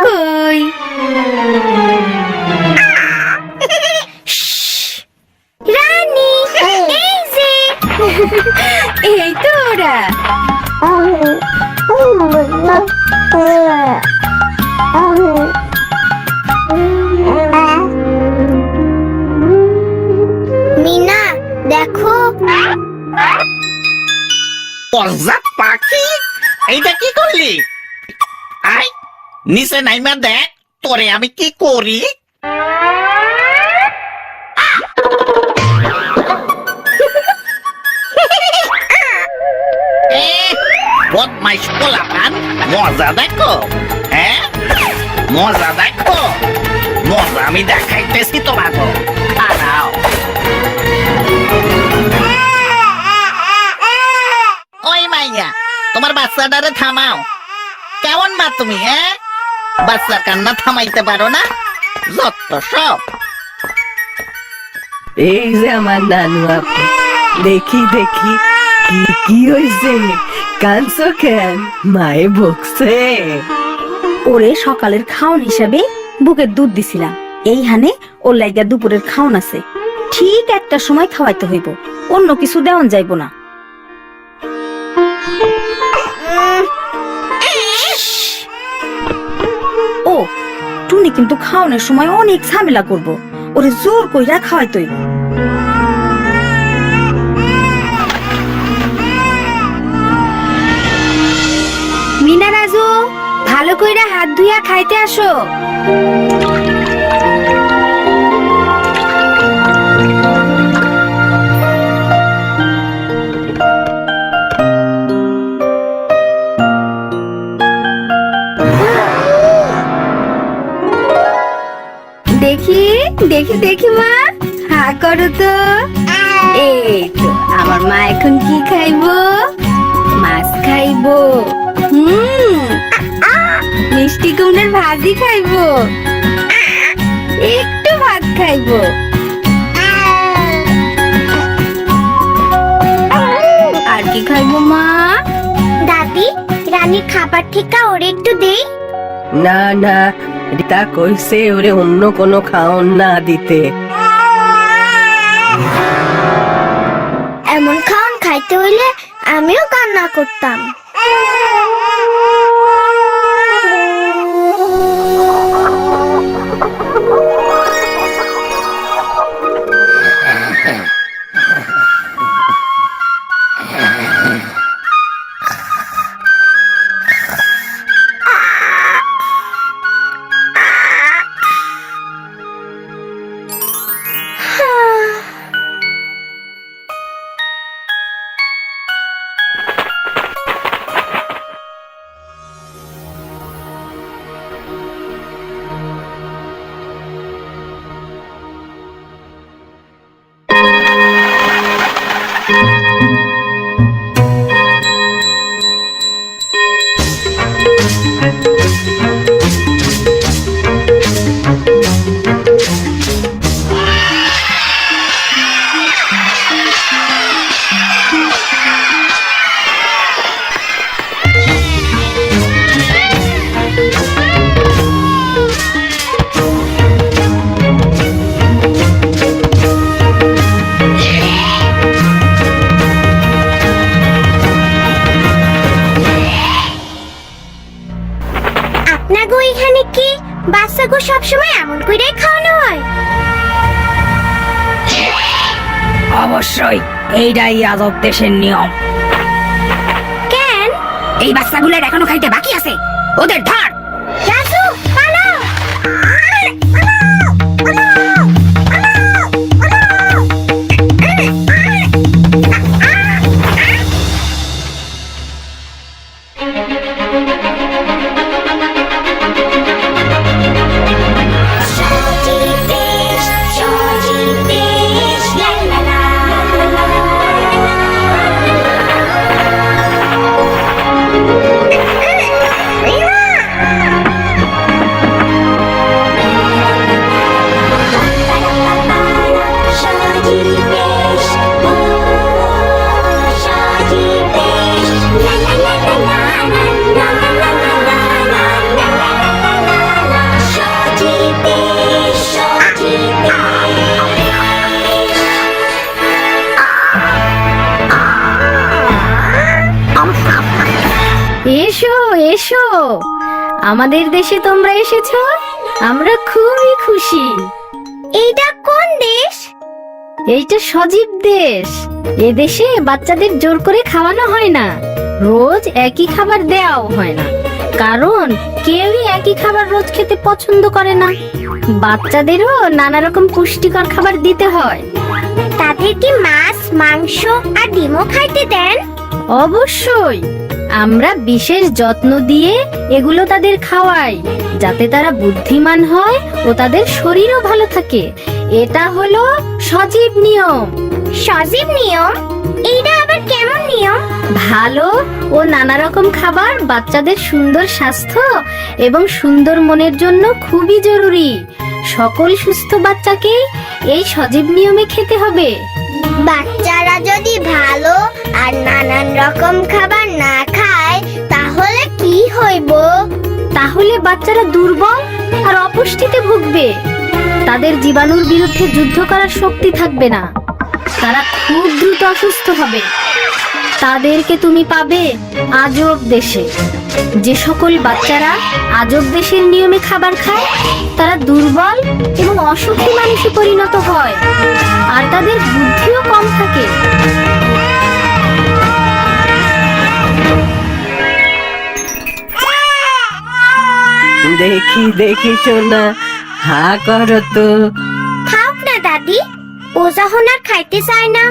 কই? রানী, এই যে এই তো ওরা। মিনা দেখো, প্রজাত পাখি, এইটা কি করলি? আই নিচে নাইমা দেখ তোরে আমি কি করি। বদমাইশ পোলাপান, মজা দেখো। হ্যাঁ, মজা দেখো, মজা আমি দেখাইতেছি তোমাকে। দাঁড়াও। ওই মাইয়া, তোমার বাচ্চাটারে থামাও। কেমন মা তুমি? হ্যাঁ, বাচ্চার কান্না থামাইতে পারো না? যত সব। এই যে আমার নানু আপু, দেখি দেখি কি কি হয়েছে, কাঁদছো কেন? মায়ে বকছে? ওরে সকালের খাওন হিসাবে বুকের দুধ দিছিলাম, এইখানে ওর লাইগা দুপুরের খাওন আছে। ঠিক একটা সময় খাওয়াইতে হইব, অন্য কিছু দেওয়ান যাইব না। ও টুনি কিন্তু খাওয়ানোর সময় অনেক ঝামেলা করব, ওরে জোর কইরা খাওয়াইতে হইব। মিনা রাজু, ভালো কইরা হাত ধুইয়া খাইতে আসো। দেখি দেখি দেখি মা, হা করো তো। এই তো আমার মা এখন কি খাইবো? মাছ খাইবো, মিষ্টি কুমড়ার ভাজি খাইবো, একটু ভাত খাইবো। আর কি খাইবো মা? দাদি, রানীর খাবার থেকে ওরে একটু দেই। না না, রিতা কইছে ওরে অন্য কোনো খাওন না দিতে। এমন খাওন খাইতে হইলে আমিও কান্না করতাম। আপনাগো এখানে কি বাচ্চাগো সবসময় এমন করে খাওয়ানো হয়? অবশ্যই, এইটাই আজব দেশের নিয়ম। কেন? এই বাচ্চাগুলোর এখনো খাইতে বাকি আছে, ওদের ধর। রাজু, পালাও! আমাদের দেশে তোমরা এসেছো, আমরা খুবই খুশি। এইটা কোন দেশ? এইটা সজীব দেশ। এ দেশে বাচ্চাদের জোর করে খাওয়ানো হয় না, রোজ একই খাবার দেওয়াও হয় না, কারণ কেউই একই খাবার রোজ খেতে পছন্দ করে না। বাচ্চাদেরও নানা রকম পুষ্টিকর খাবার দিতে হয়। তাদের কি মাছ, মাংস আর ডিমও খাইতে দেন? অবশ্যই, আমরা বিশেষ যত্ন দিয়ে এগুলো তাদের খাওয়াই, যাতে তারা বুদ্ধিমান হয় ও তাদের শরীরও ভালো থাকে। এটা হলো সজীব নিয়ম। সজীব নিয়ম? এইটা আবার কেমন নিয়ম? ভালো ও নানা রকম খাবার বাচ্চাদের সুন্দর স্বাস্থ্য এবং সুন্দর মনের জন্য খুবই জরুরি। সকল সুস্থ বাচ্চাকে এই সজীব নিয়মে খেতে হবে। বাচ্চারা যদি ভালো আর নানান রকম খাবার না খায় তাহলে কি হইব? তাহলে বাচ্চারা দুর্বল আর অপুষ্টিতে ভুগবে। তাদের জীবাণুর বিরুদ্ধে যুদ্ধ করার শক্তি থাকবে না, তারা খুব দ্রুত অসুস্থ হবে। তাদেরকে তুমি পাবে আজব দেশে। যে সকল বাচ্চারা আজব দেশের নিয়মে খাবার খায় তারা দুর্বল এবং অসুখী মানুষে পরিণত হয়, আর তাদের বুদ্ধিও কম থাকে। দেখি দেখি সোনা, হা করো তো। খাওক না দাদি, ও যখন আর খাইতে চায় না।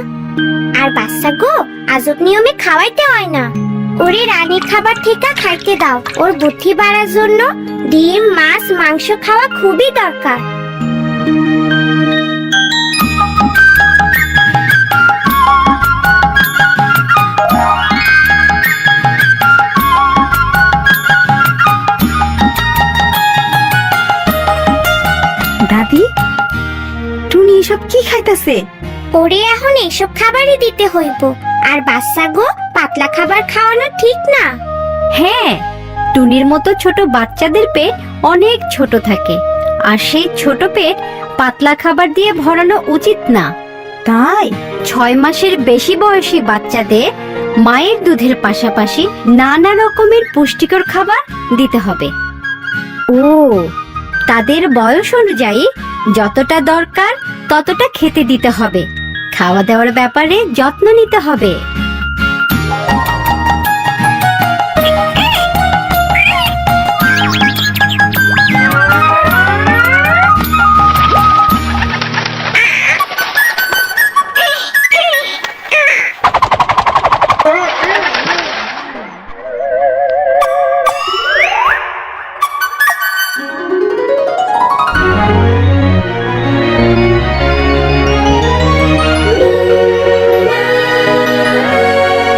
আর বাচ্চা গো, আজব নিয়মে খাওয়াইতে হয় না। ওরে রানীর খাবার থেকে খাইতে দাও। ওর বুদ্ধি বাড়ার জন্য ডিম, মাছ, মাংস খাওয়া খুবই দরকার। দাদি, টুনি এসব কি খাইতাছে? ওরে এখন এইসব খাবারই দিতে হইব। আর বাচ্চা গো, পাতলা খাবার খাওয়ানো ঠিক না। হ্যাঁ, টুনির মতো ছোট বাচ্চাদের পেট অনেক ছোট থাকে, আর সেই ছোট পেট পাতলা খাবার দিয়ে ভরানো উচিত না। তাই 6 মাসের বেশি বয়সী বাচ্চাদের মায়ের দুধের পাশাপাশি নানা রকমের পুষ্টিকর খাবার দিতে হবে। ও, তাদের বয়স অনুযায়ী যতটা দরকার ততটা খেতে দিতে হবে। খাওয়া দাওয়ার ব্যাপারে যত্ন নিতে হবে।